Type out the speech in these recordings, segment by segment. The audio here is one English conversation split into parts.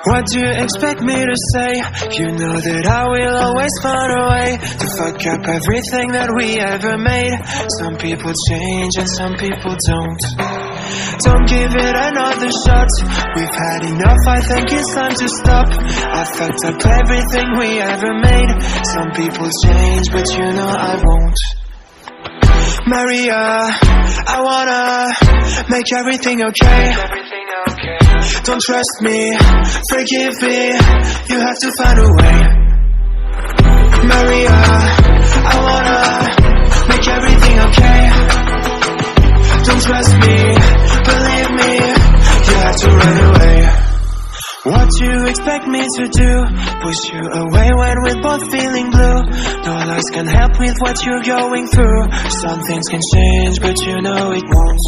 What do you expect me to say? You know that I will always find a way to fuck up everything that we ever made. Some people change and some people don't. Don't give it another shot. We've had enough, I think it's time to stop. I fucked up everything we ever made. Some people change, but you know I won't. Maria, I wanna make everything okay. Don't trust me, forgive me, you have to find a way. Maria, I wanna make everything okay. Don't trust me, believe me, you have to run away. What do you expect me to do? Push you away when we're both feeling blue. No lies can help with what you're going through. Some things can change, but you know it won't.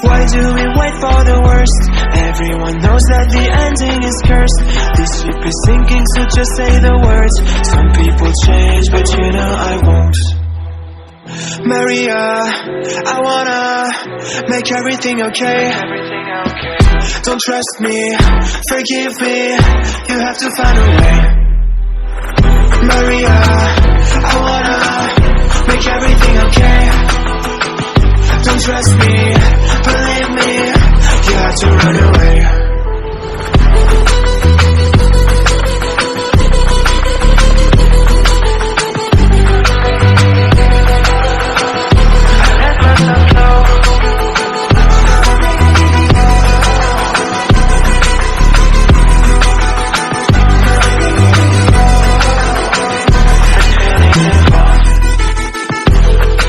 Why do we wait for the worst? Everyone knows that the ending is cursed. This ship is sinking, so just say the words. Some people change, but you know I won't. Maria, I wanna make everything okay. Don't trust me, forgive me, you have to find a way. Maria, I wanna make everything okay. Don't trust me, believe me, you have to run away.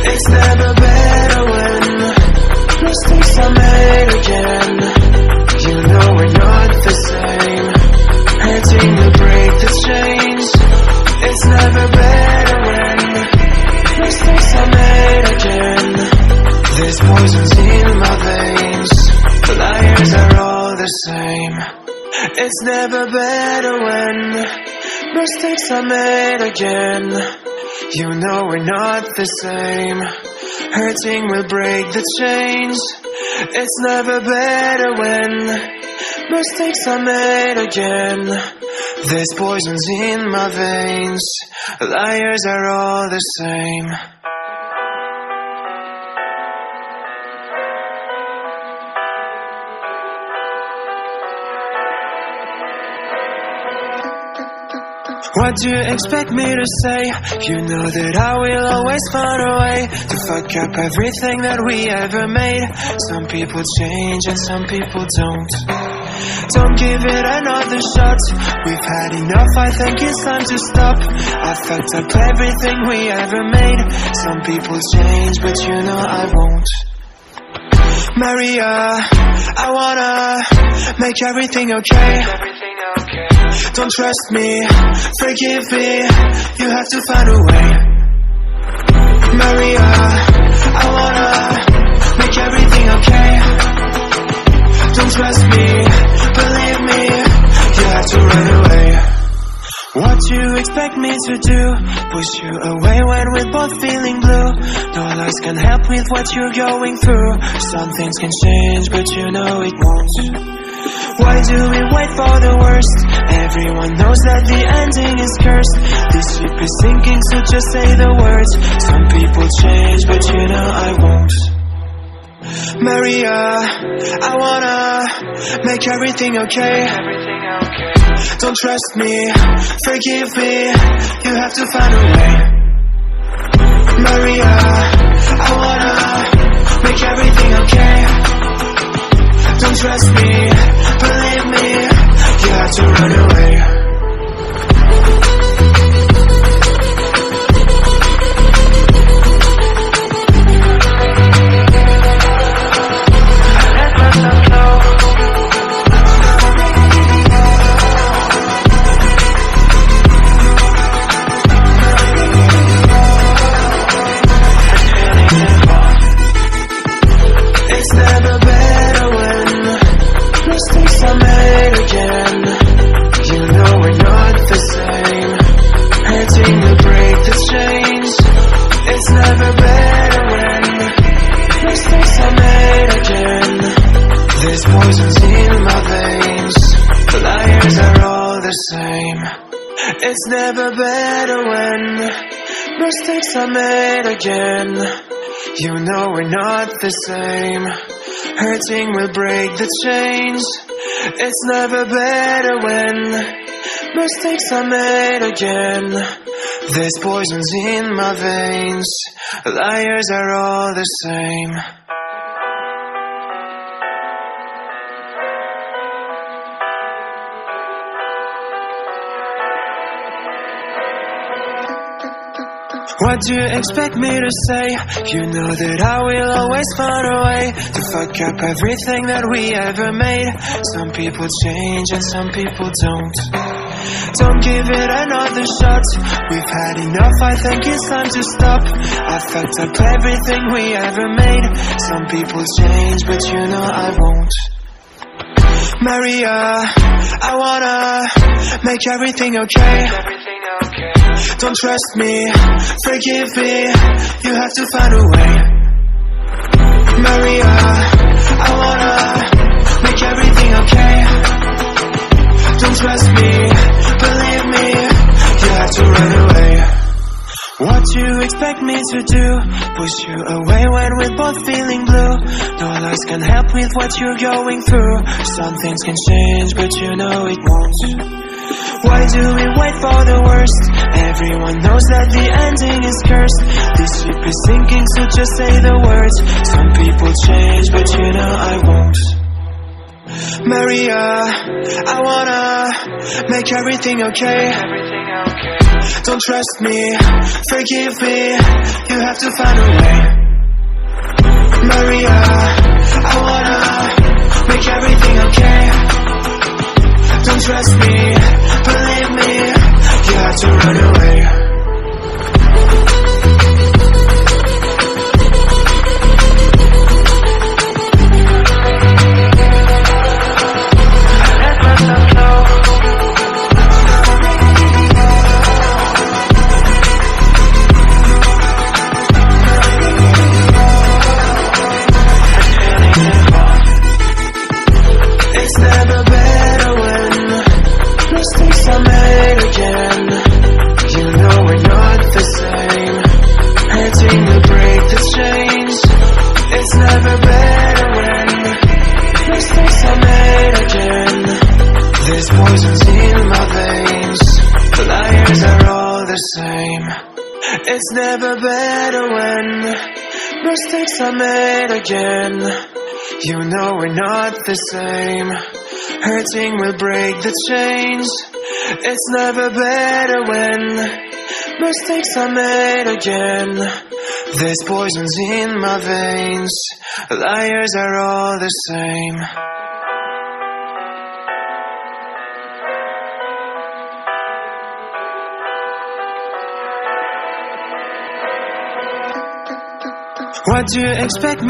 It's never better when mistakes are made again. You know we're not the same. Hurting will break the chains. It's never better when mistakes are made again. There's poisons in my veins. The liars are all the same. It's never better when mistakes are made again. You know we're not the same. Hurting will break the chains. It's never better when mistakes are made again. There's poisons in my veins. Liars are all the same. What do you expect me to say? You know that I will always find a way to fuck up everything that we ever made. Some people change and some people don't. Don't give it another shot. We've had enough, I think it's time to stop. I fucked up everything we ever made. Some people change, but you know I won't. Maria, I wanna make everything okay. Don't trust me, forgive me, you have to find a way. Maria, I wanna make everything okay. Don't trust me, believe me, you have to run away. What do you expect me to do? Push you away when we're both feeling blue. No lies can help with what you're going through. Some things can change, but you know it won't. Why do we wait for the worst? Everyone knows that the ending is cursed. This ship is sinking, so just say the words. Some people change, but you know I won't. Maria, I wanna make everything okay. Don't trust me, forgive me, you have to find a way. Maria, I wanna make everything okay. Don't trust me, believe me, you have to run away. It's never better when mistakes are made again. You know It's never better when mistakes are made again. You know we're not the same. Hurting will break the chains. It's never better when mistakes are made again. There's poisons in my veins. Liars are all the same. What do you expect me to say? You know that I will always find a way to fuck up everything that we ever made. Some people change and some people don't. Don't give it another shot. We've had enough, I think it's time to stop. I fucked up everything we ever made. Some people change, but you know I won't. Maria, I wanna make everything okay. Don't trust me, forgive me, you have to find a way. Maria, I wanna make everything okay. Don't trust me, believe me, you have to run away. What you expect me to do? Push you away when we're both feeling blue. No lies can help with what you're going through. Some things can change, but you know it won't. Why do we wait for the worst? Everyone knows that the ending is cursed. This ship is sinking, so just say the words. Some people change, but you know I won't. Maria, I wanna make everything okay. Don't trust me, forgive me, you have to find a way. Maria, I wanna make everything okay. Don't trust me, believe me, you have to run away. It's never better when mistakes are made again. You know we're not the same. Hurting will break the chains. It's never better when mistakes are made again. There's poisons in my veins. Liars are all the same. It's never better when mistakes are made again. You know we're not the same. Hurting will break the chains. It's never better when mistakes are made again. There's poisons in my veins. Liars are all the same. What do you expect me